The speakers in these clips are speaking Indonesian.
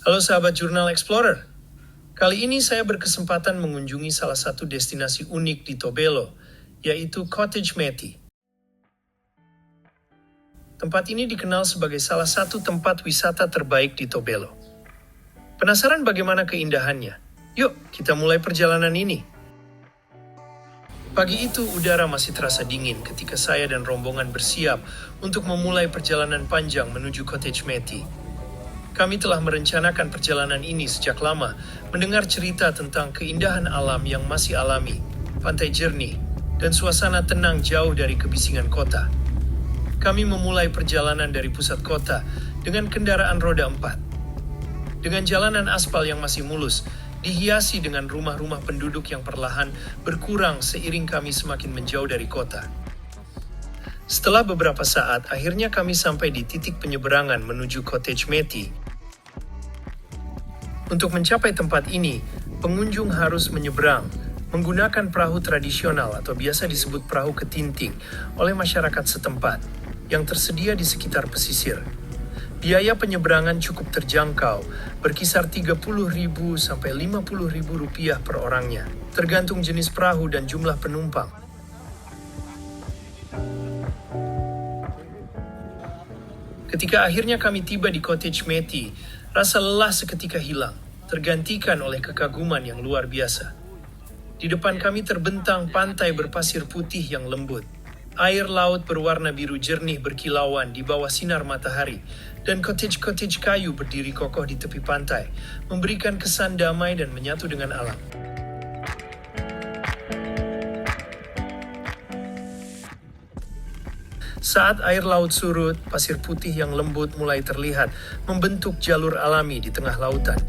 Halo sahabat Jurnal Explorer. Kali ini saya berkesempatan mengunjungi salah satu destinasi unik di Tobelo, yaitu Cottage Mattie. Tempat ini dikenal sebagai salah satu tempat wisata terbaik di Tobelo. Penasaran bagaimana keindahannya? Yuk, kita mulai perjalanan ini. Pagi itu udara masih terasa dingin ketika saya dan rombongan bersiap untuk memulai perjalanan panjang menuju Cottage Mattie. Kami telah merencanakan perjalanan ini sejak lama, mendengar cerita tentang keindahan alam yang masih alami, pantai jernih, dan suasana tenang jauh dari kebisingan kota. Kami memulai perjalanan dari pusat kota dengan kendaraan roda 4. Dengan jalanan aspal yang masih mulus, dihiasi dengan rumah-rumah penduduk yang perlahan berkurang seiring kami semakin menjauh dari kota. Setelah beberapa saat, akhirnya kami sampai di titik penyeberangan menuju Cottage Mattie. Untuk mencapai tempat ini, pengunjung harus menyeberang menggunakan perahu tradisional atau biasa disebut perahu ketinting oleh masyarakat setempat yang tersedia di sekitar pesisir. Biaya penyeberangan cukup terjangkau, berkisar Rp30.000 sampai Rp50.000 per orangnya, tergantung jenis perahu dan jumlah penumpang. Ketika akhirnya kami tiba di Cottage Mattie, rasa lelah seketika hilang, tergantikan oleh kekaguman yang luar biasa. Di depan kami terbentang pantai berpasir putih yang lembut. Air laut berwarna biru jernih berkilauan di bawah sinar matahari, dan cottage-cottage kayu berdiri kokoh di tepi pantai, memberikan kesan damai dan menyatu dengan alam. Saat air laut surut, pasir putih yang lembut mulai terlihat membentuk jalur alami di tengah lautan.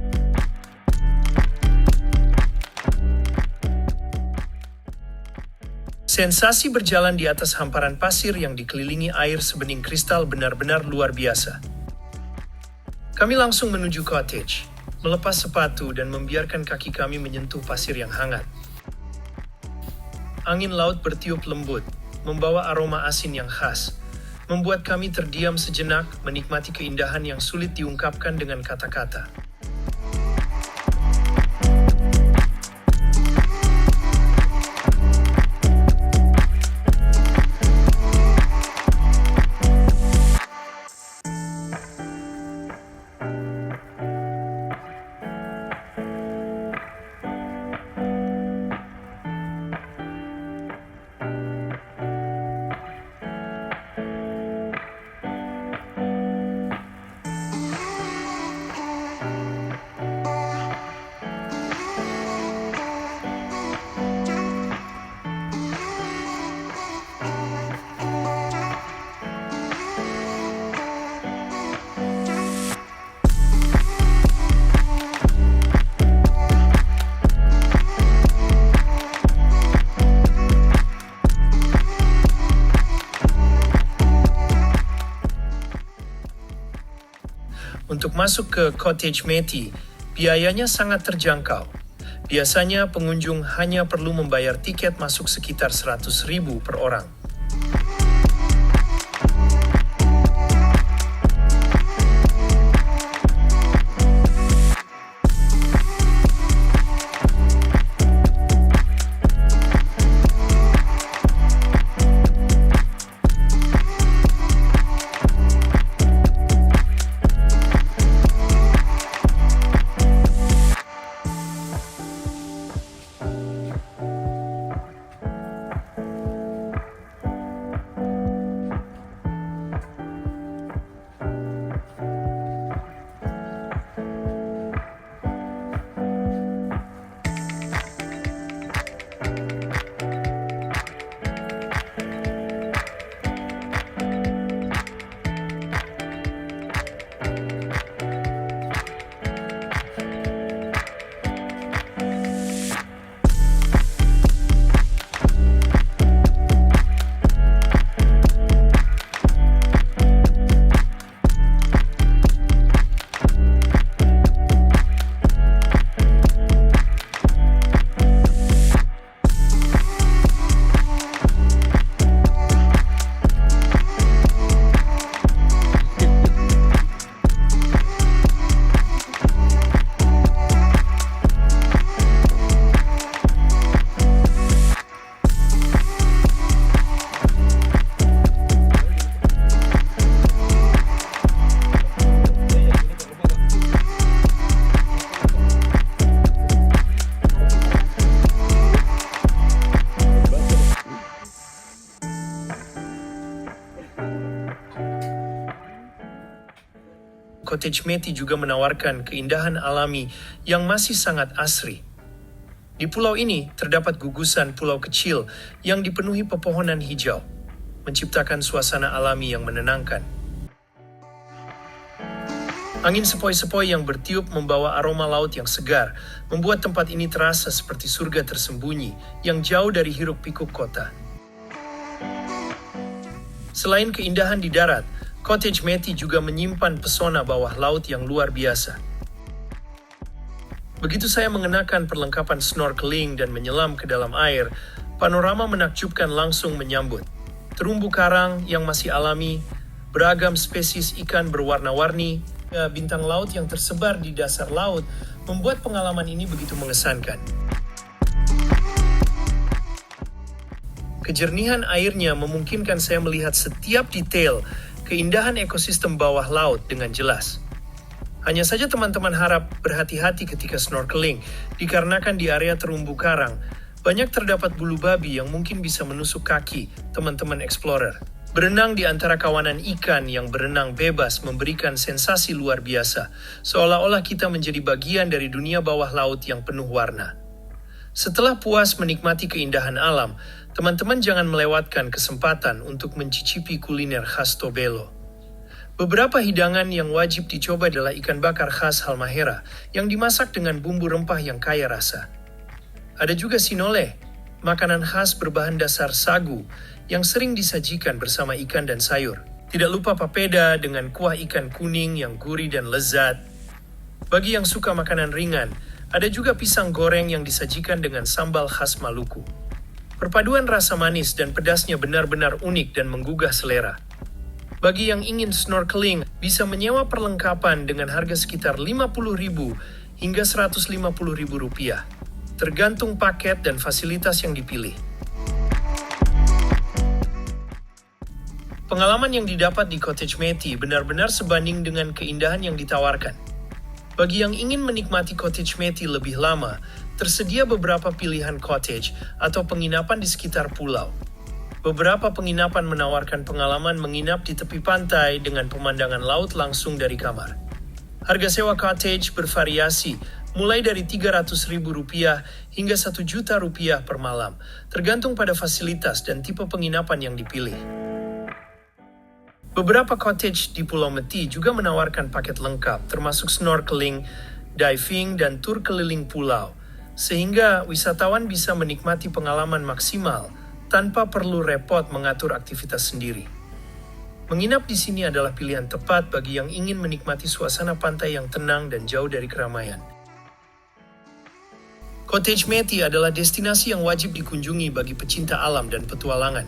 Sensasi berjalan di atas hamparan pasir yang dikelilingi air sebening kristal benar-benar luar biasa. Kami langsung menuju cottage, melepas sepatu dan membiarkan kaki kami menyentuh pasir yang hangat. Angin laut bertiup lembut, membawa aroma asin yang khas, membuat kami terdiam sejenak menikmati keindahan yang sulit diungkapkan dengan kata-kata. Untuk masuk ke Cottage Mattie, biayanya sangat terjangkau. Biasanya pengunjung hanya perlu membayar tiket masuk sekitar Rp100.000 per orang. Cottage Matey juga menawarkan keindahan alami yang masih sangat asri. Di pulau ini terdapat gugusan pulau kecil yang dipenuhi pepohonan hijau, menciptakan suasana alami yang menenangkan. Angin sepoi-sepoi yang bertiup membawa aroma laut yang segar, membuat tempat ini terasa seperti surga tersembunyi yang jauh dari hiruk-pikuk kota. Selain keindahan di darat, Cottage Matey juga menyimpan pesona bawah laut yang luar biasa. Begitu saya mengenakan perlengkapan snorkeling dan menyelam ke dalam air, panorama menakjubkan langsung menyambut. Terumbu karang yang masih alami, beragam spesies ikan berwarna-warni, bintang laut yang tersebar di dasar laut membuat pengalaman ini begitu mengesankan. Kejernihan airnya memungkinkan saya melihat setiap detail keindahan ekosistem bawah laut dengan jelas. Hanya saja teman-teman harap berhati-hati ketika snorkeling, dikarenakan di area terumbu karang banyak terdapat bulu babi yang mungkin bisa menusuk kaki teman-teman explorer. Berenang di antara kawanan ikan yang berenang bebas memberikan sensasi luar biasa, seolah-olah kita menjadi bagian dari dunia bawah laut yang penuh warna. Setelah puas menikmati keindahan alam, teman-teman jangan melewatkan kesempatan untuk mencicipi kuliner khas Tobelo. Beberapa hidangan yang wajib dicoba adalah ikan bakar khas Halmahera yang dimasak dengan bumbu rempah yang kaya rasa. Ada juga sinole, makanan khas berbahan dasar sagu yang sering disajikan bersama ikan dan sayur. Tidak lupa papeda dengan kuah ikan kuning yang gurih dan lezat. Bagi yang suka makanan ringan, ada juga pisang goreng yang disajikan dengan sambal khas Maluku. Perpaduan rasa manis dan pedasnya benar-benar unik dan menggugah selera. Bagi yang ingin snorkeling, bisa menyewa perlengkapan dengan harga sekitar Rp50.000 hingga Rp150.000, tergantung paket dan fasilitas yang dipilih. Pengalaman yang didapat di Cottage Matey benar-benar sebanding dengan keindahan yang ditawarkan. Bagi yang ingin menikmati Cottage Matey lebih lama, tersedia beberapa pilihan cottage atau penginapan di sekitar pulau. Beberapa penginapan menawarkan pengalaman menginap di tepi pantai dengan pemandangan laut langsung dari kamar. Harga sewa cottage bervariasi, mulai dari Rp300.000 hingga Rp1.000.000 per malam, tergantung pada fasilitas dan tipe penginapan yang dipilih. Beberapa cottage di Pulau Meti juga menawarkan paket lengkap, termasuk snorkeling, diving, dan tur keliling pulau, sehingga wisatawan bisa menikmati pengalaman maksimal tanpa perlu repot mengatur aktivitas sendiri. Menginap di sini adalah pilihan tepat bagi yang ingin menikmati suasana pantai yang tenang dan jauh dari keramaian. Cottage Matey adalah destinasi yang wajib dikunjungi bagi pecinta alam dan petualangan.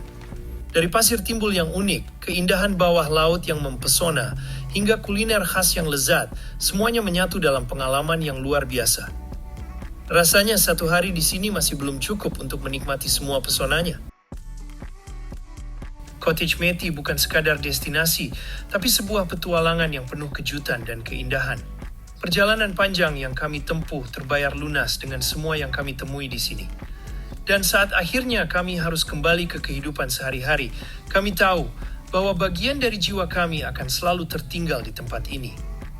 Dari pasir timbul yang unik, keindahan bawah laut yang mempesona, hingga kuliner khas yang lezat, semuanya menyatu dalam pengalaman yang luar biasa. Rasanya satu hari di sini masih belum cukup untuk menikmati semua pesonanya. Cottage Matey bukan sekadar destinasi, tapi sebuah petualangan yang penuh kejutan dan keindahan. Perjalanan panjang yang kami tempuh terbayar lunas dengan semua yang kami temui di sini. Dan saat akhirnya kami harus kembali ke kehidupan sehari-hari, kami tahu bahwa bagian dari jiwa kami akan selalu tertinggal di tempat ini,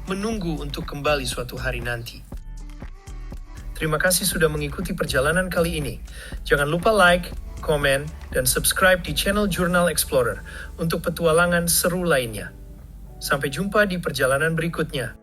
menunggu untuk kembali suatu hari nanti. Terima kasih sudah mengikuti perjalanan kali ini. Jangan lupa like, komen, dan subscribe di channel Jurnal Explorer untuk petualangan seru lainnya. Sampai jumpa di perjalanan berikutnya.